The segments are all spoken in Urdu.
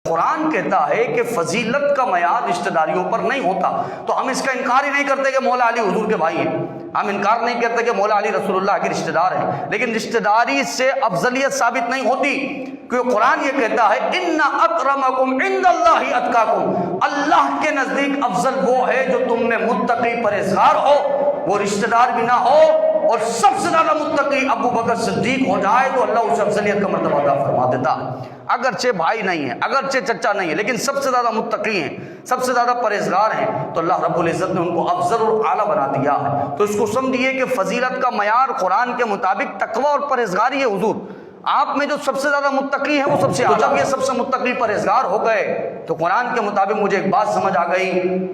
قرآن کہتا ہے کہ فضیلت کا معیار رشتہ داریوں پر نہیں ہوتا، تو ہم اس کا انکار ہی نہیں کرتے کہ مولا علی حضور کے بھائی ہیں، ہم انکار نہیں کرتے کہ مولا علی رسول اللہ کے رشتہ دار ہیں، لیکن رشتہ داری سے افضلیت ثابت نہیں ہوتی، کیونکہ قرآن یہ کہتا ہے ان اکرمکم عند اللہ اتقاکم، اللہ کے نزدیک افضل وہ ہے جو تم میں متقی پرہیزگار ہو، وہ رشتہ دار بھی نہ ہو اور سب سے زیادہ متقی ابو بکر صدیق ہو جائے تو اللہ اس افضلیت کا مرتبہ عطا فرما دیتا ہے، اگرچہ بھائی نہیں ہے، اگرچہ چچا نہیں ہے، لیکن سب سے زیادہ متقی ہیں، سب سے زیادہ پرہیزگار ہیں، تو اللہ رب العزت نے ان کو افضل اور اعلیٰ بنا دیا ہے۔ تو اس کو سمجھیے کہ فضیلت کا معیار قرآن کے مطابق تقوی اور پرہیزگاری ہے۔ حضور آپ میں جو سب سے زیادہ متقی ہیں وہ سب سے اعلیٰ، جب یہ سب سے متقی پرہیزگار ہو گئے تو قرآن کے مطابق مجھے ایک بات سمجھ آ گئی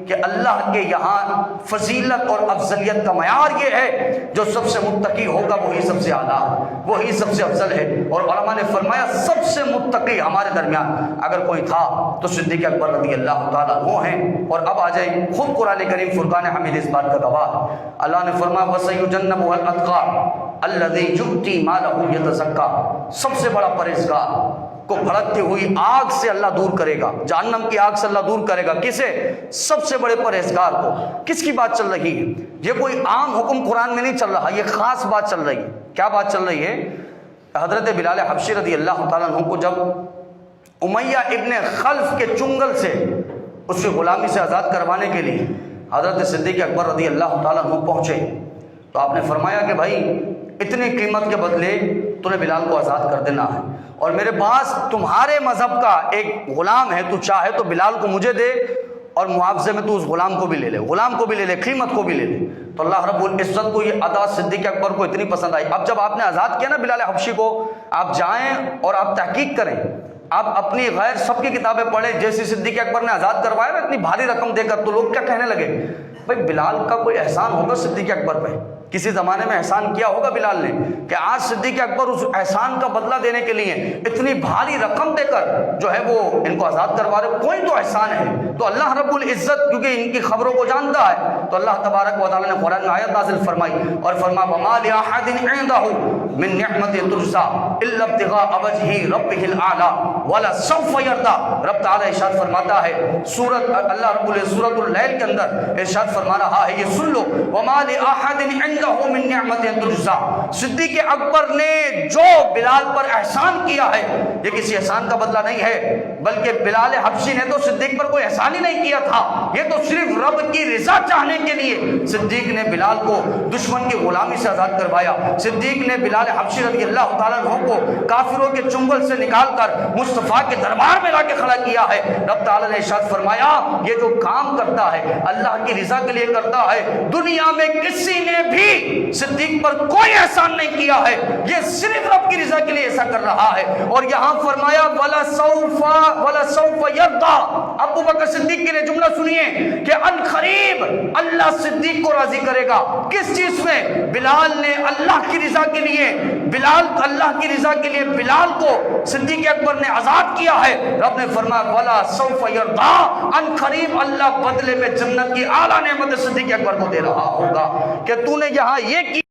کہ اللہ کے یہاں فضیلت اور افضلیت کا معیار یہ ہے جو سب سے متقی ہوگا وہی سب سے اعلیٰ، وہی سب سے افضل ہے۔ اور علماء نے فرمایا سب سے متقی ہمارے درمیان اگر کوئی تھا تو صدیق اکبر رضی اللہ تعالیٰ عنہ ہیں۔ اور اب آ جائیں، خود قرآن کریم فرقان حمید اس بات کا گواہ ہے، اللہ نے فرمایا وَسَيُجَنَّبُهَا الْأَتْقَى الَّذِي يُؤْتِي مَالَهُ يَتَزَكَّى، سب سے بڑا پرہیزگار کو بھڑکتی ہوئی آگ سے اللہ دور کرے گا، جہنم کی آگ سے اللہ دور کرے گا، کسے؟ سب سے بڑے پرہیزگار کو۔ کس کی بات چل رہی ہے؟ یہ کوئی عام حکم قرآن میں نہیں چل رہا، یہ خاص بات چل رہی ہے۔ کیا بات چل رہی ہے؟ حضرت بلال حبشی رضی اللہ تعالیٰ عنہ کو جب امیہ ابن خلف کے چنگل سے اس کی غلامی سے آزاد کروانے کے لیے حضرت صدیق اکبر رضی اللہ تعالیٰ عنہ پہنچے تو آپ نے فرمایا کہ بھائی اتنی قیمت کے بدلے تو نے بلال کو آزاد کر دینا ہے، اور میرے پاس تمہارے مذہب کا ایک غلام ہے، تو چاہے تو بلال کو مجھے دے اور معاوضے میں تو اس غلام کو بھی لے لے، غلام کو بھی لے لے، قیمت کو بھی لے لے۔ تو اللہ رب العزت کو یہ ادا صدیق اکبر کو اتنی پسند آئی۔ اب جب آپ نے آزاد کیا نا بلال حبشی کو، آپ جائیں اور آپ تحقیق کریں، آپ اپنی غیر سب کی کتابیں پڑھیں، جیسے صدیق اکبر نے آزاد کروایا نا اتنی بھاری رقم دے کر، تو لوگ کیا کہنے لگے؟ بھائی بلال کا کوئی احسان ہوگا صدیق اکبر پہ، کسی زمانے میں احسان کیا ہوگا بلال نے کہ آج صدیق اکبر اس احسان کا بدلہ دینے کے لیے اتنی بھاری رقم دے کر جو ہے وہ ان کو آزاد کروا رہے، کوئی تو احسان ہے۔ تو اللہ رب العزت کیونکہ ان کی خبروں کو جانتا ہے تو اللہ تبارک و تعالیٰ نے قرآن میں آیت نازل فرمائی اور فرمایا وَمَا لِأَحَدٍ عِندَهُ مِن نِعْمَةٍ تُجْزَىٰ إِلَّا ابْتِغَاءَ وَجْهِ رَبِّهِ الْأَعْلَىٰ وَلَسَوْفَ يَرْضَىٰ۔ رب تعالیٰ ارشاد فرماتا ہے اللہ رب العزت سورۃ اللیل کے اندر ارشاد فرما رہا ہے، یہ سن لو وَمَا لِأَحَدٍ عِندَهُ مِن نِعْمَةٍ تُجْزَىٰ، صدیق اکبر نے جو بلال پر احسان کیا ہے یہ کسی احسان کا بدلہ نہیں ہے، بلکہ بلال حبشی نے تو صدیق پر کوئی احسان ہی نہیں کیا تھا، یہ تو صرف رب کی رضا چاہنے کے لیے صدیق نے بلال کو دشمن کی غلامی سے آزاد کروایا، صدیق نے بلال حبشی رضی اللہ تعالیٰ عنہ کو کافروں کے چنگل سے نکال کر مصطفیٰ کے دربار میں لا کے کھڑا کیا ہے۔ رب تعالیٰ نے ارشاد فرمایا یہ جو کام کرتا ہے اللہ کی رضا کے لیے کرتا ہے، دنیا میں کسی نے بھی صدیق پر کوئی احسان نہیں کیا ہے، یہ صرف رب کی رضا کے لیے ایسا کر رہا ہے۔ اور یہاں فرمایا وَلَسَوْفَ يَرْضَىٰ، ابو بکر صدیق کے لیے جملہ سنیے کہ ان قریب اللہ صدیق کو راضی کرے گا، کس چیز میں؟ بلال نے اللہ کی رضا کے لیے، اللہ کی رضا کے لیے بلال کو صدیق اکبر نے آزاد کیا ہے۔ رب نے فرمایا وَلَسَوْفَ يَرْضَىٰ، ان قریب اللہ بدلے میں جنت کی اعلیٰ نعمت صدیق اکبر کو دے رہا ہوگا کہ تو نے یہاں یہ